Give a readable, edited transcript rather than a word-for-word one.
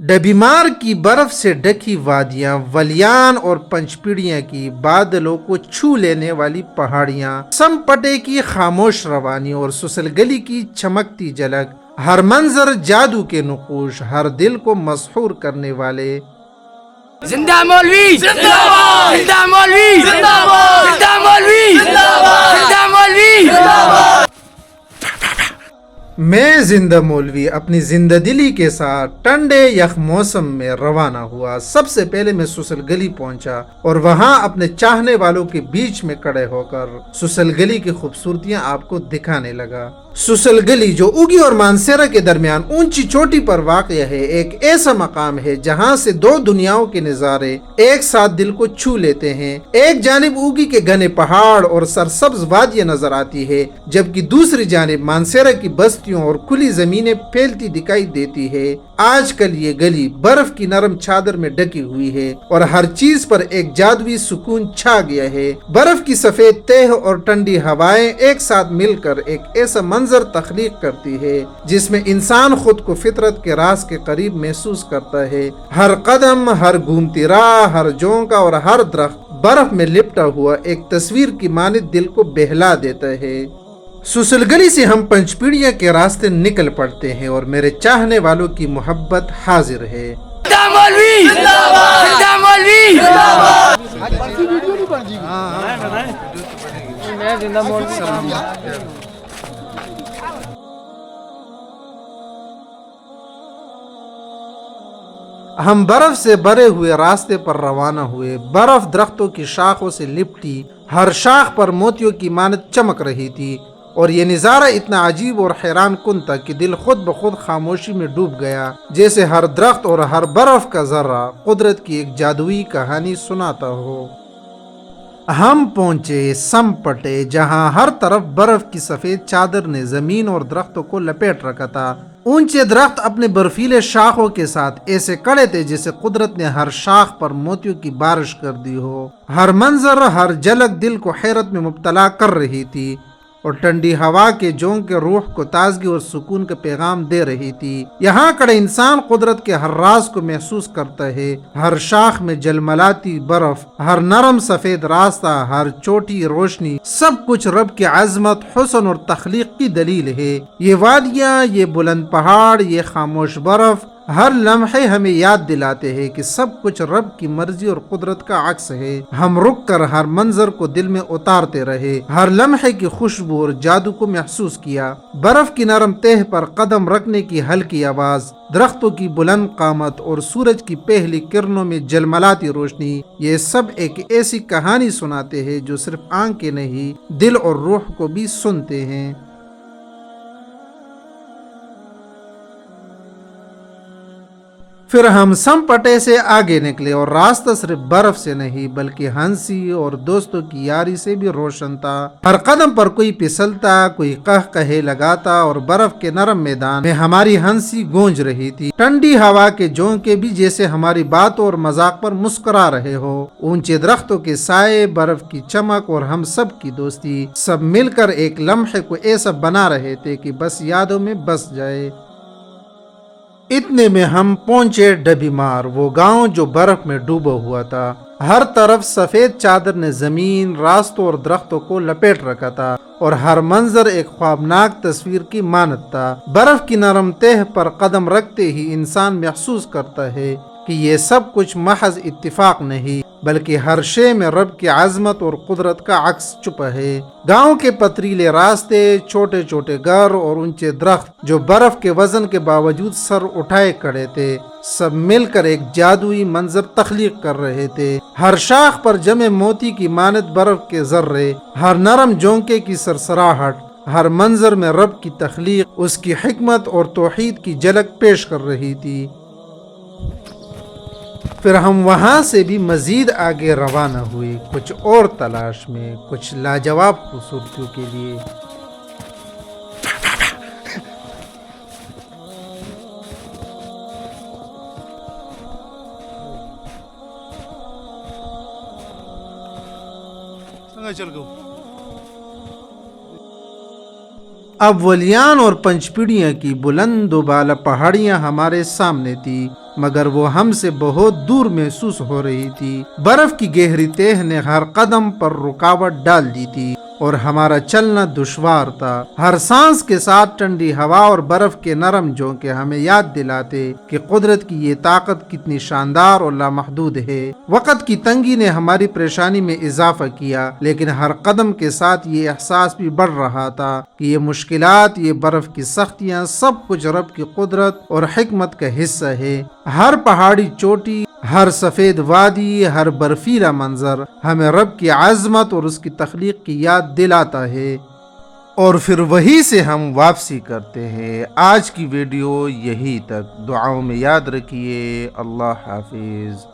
ڈبیمار کی برف سے ڈکی وادیاں، ولیان اور پنچپیڑیاں کی بادلوں کو چھو لینے والی پہاڑیاں، سم پٹے کی خاموش روانی اور سسل گلی کی چمکتی جھلک، ہر منظر جادو کے نقوش، ہر دل کو مسحور کرنے والے۔ زندہ مولوی زندہ باد، زندہ مولوی زندہ باد، زندہ مولوی زندہ باد، زندہ مولوی زندہ باد۔ میں زندہ مولوی اپنی زندہ دلی کے ساتھ ٹھنڈے یخ موسم میں روانہ ہوا۔ سب سے پہلے میں سسل گلی پہنچا اور وہاں اپنے چاہنے والوں کے بیچ میں کھڑے ہو کر سسل گلی کی خوبصورتیاں آپ کو دکھانے لگا۔ سسل گلی جو اوگی اور مانسیرا کے درمیان اونچی چوٹی پر واقع ہے، ایک ایسا مقام ہے جہاں سے دو دنیاؤں کے نظارے ایک ساتھ دل کو چھو لیتے ہیں۔ ایک جانب اوگی کے گھنے پہاڑ اور سرسبز وادیاں نظر آتی ہے، جبکہ دوسری جانب مانسیرا کی بستیوں اور کھلی زمینیں پھیلتی دکھائی دیتی ہے۔ آج کل یہ گلی برف کی نرم چادر میں ڈکی ہوئی ہے اور ہر چیز پر ایک جادوئی سکون چھا گیا ہے۔ برف کی سفید تہ اور ٹھنڈی ہوائیں ایک ساتھ مل کر ایک ایسا منظر تخلیق کرتی ہے جس میں انسان خود کو فطرت کے راز کے قریب محسوس کرتا ہے۔ ہر قدم، ہر گھومتی راہ، ہر جھونکا اور ہر درخت برف میں لپٹا ہوا ایک تصویر کی مانند دل کو بہلا دیتا ہے۔ سسل گلی سے ہم پنچپیڑیاں کے راستے نکل پڑتے ہیں اور میرے چاہنے والوں کی محبت حاضر ہے۔ زندہ مولوی زندہ باد، زندہ مولوی زندہ باد۔ میں زندہ مولوی۔ ہم برف سے بھرے ہوئے راستے پر روانہ ہوئے۔ برف درختوں کی شاخوں سے لپٹی، ہر شاخ پر موتیوں کی مانند چمک رہی تھی، اور یہ نظارہ اتنا عجیب اور حیران کن تھا کہ دل خود بخود خاموشی میں ڈوب گیا، جیسے ہر درخت اور ہر برف کا ذرہ قدرت کی ایک جادوئی کہانی سناتا ہو۔ ہم پہنچے سم پٹے، جہاں ہر طرف برف کی سفید چادر نے زمین اور درختوں کو لپیٹ رکھا تھا۔ اونچے درخت اپنے برفیلے شاخوں کے ساتھ ایسے کڑے تھے جیسے قدرت نے ہر شاخ پر موتیوں کی بارش کر دی ہو۔ ہر منظر، ہر جھلک دل کو حیرت میں مبتلا کر رہی تھی، اور ٹھنڈی ہوا کے جھونکے روح کو تازگی اور سکون کا پیغام دے رہی تھی۔ یہاں کھڑے انسان قدرت کے ہر راز کو محسوس کرتا ہے، ہر شاخ میں جلملاتی برف، ہر نرم سفید راستہ، ہر چوٹی روشنی، سب کچھ رب کی عظمت، حسن اور تخلیق کی دلیل ہے۔ یہ وادیاں، یہ بلند پہاڑ، یہ خاموش برف، ہر لمحے ہمیں یاد دلاتے ہیں کہ سب کچھ رب کی مرضی اور قدرت کا عکس ہے۔ ہم رک کر ہر منظر کو دل میں اتارتے رہے، ہر لمحے کی خوشبو اور جادو کو محسوس کیا۔ برف کی نرم تہ پر قدم رکھنے کی ہلکی آواز، درختوں کی بلند قامت اور سورج کی پہلی کرنوں میں جلملاتی روشنی، یہ سب ایک ایسی کہانی سناتے ہیں جو صرف آنکھیں نہیں، دل اور روح کو بھی سنتے ہیں۔ پھر ہم سم پٹے سے آگے نکلے اور راستہ صرف برف سے نہیں بلکہ ہنسی اور دوستوں کی یاری سے بھی روشن تھا۔ ہر قدم پر کوئی پھسلتا، کوئی قہقہے لگاتا، اور برف کے نرم میدان میں ہماری ہنسی گونج رہی تھی۔ ٹھنڈی ہوا کے جھونکے بھی جیسے ہماری باتوں اور مذاق پر مسکرا رہے ہو۔ اونچے درختوں کے سائے، برف کی چمک اور ہم سب کی دوستی، سب مل کر ایک لمحے کو ایسا بنا رہے تھے کہ بس یادوں میں بس جائے۔ اتنے میں ہم پہنچے ڈبیمار، وہ گاؤں جو برف میں ڈوبا ہوا تھا۔ ہر طرف سفید چادر نے زمین، راستوں اور درختوں کو لپیٹ رکھا تھا، اور ہر منظر ایک خوابناک تصویر کی مانند تھا۔ برف کی نرم تہ پر قدم رکھتے ہی انسان محسوس کرتا ہے کہ یہ سب کچھ محض اتفاق نہیں بلکہ ہر شے میں رب کی عظمت اور قدرت کا عکس چھپا ہے۔ گاؤں کے پتریلے راستے، چھوٹے چھوٹے گھر اور اونچے درخت جو برف کے وزن کے باوجود سر اٹھائے کھڑے تھے، سب مل کر ایک جادوئی منظر تخلیق کر رہے تھے۔ ہر شاخ پر جمے موتی کی مانند برف کے ذرے، ہر نرم جھونکے کی سرسراہٹ، ہر منظر میں رب کی تخلیق، اس کی حکمت اور توحید کی جھلک پیش کر رہی تھی۔ پھر ہم وہاں سے بھی مزید آگے روانہ ہوئے، کچھ اور تلاش میں، کچھ لاجواب خوبصورتیوں کے لیے۔ اب ولیان اور پنچپیڑیاں کی بلند و بالا پہاڑیاں ہمارے سامنے تھی۔ مگر وہ ہم سے بہت دور محسوس ہو رہی تھی۔ برف کی گہری تہ نے ہر قدم پر رکاوٹ ڈال دی تھی اور ہمارا چلنا دشوار تھا۔ ہر سانس کے ساتھ ٹھنڈی ہوا اور برف کے نرم جھونکے ہمیں یاد دلاتے کہ قدرت کی یہ طاقت کتنی شاندار اور لامحدود ہے۔ وقت کی تنگی نے ہماری پریشانی میں اضافہ کیا، لیکن ہر قدم کے ساتھ یہ احساس بھی بڑھ رہا تھا کہ یہ مشکلات، یہ برف کی سختیاں، سب کچھ رب کی قدرت اور حکمت کا حصہ ہے۔ ہر پہاڑی چوٹی، ہر سفید وادی، ہر برفیلا منظر ہمیں رب کی عظمت اور اس کی تخلیق کی یاد دلاتا ہے، اور پھر وہی سے ہم واپسی کرتے ہیں۔ آج کی ویڈیو یہی تک، دعاؤں میں یاد رکھیے۔ اللہ حافظ۔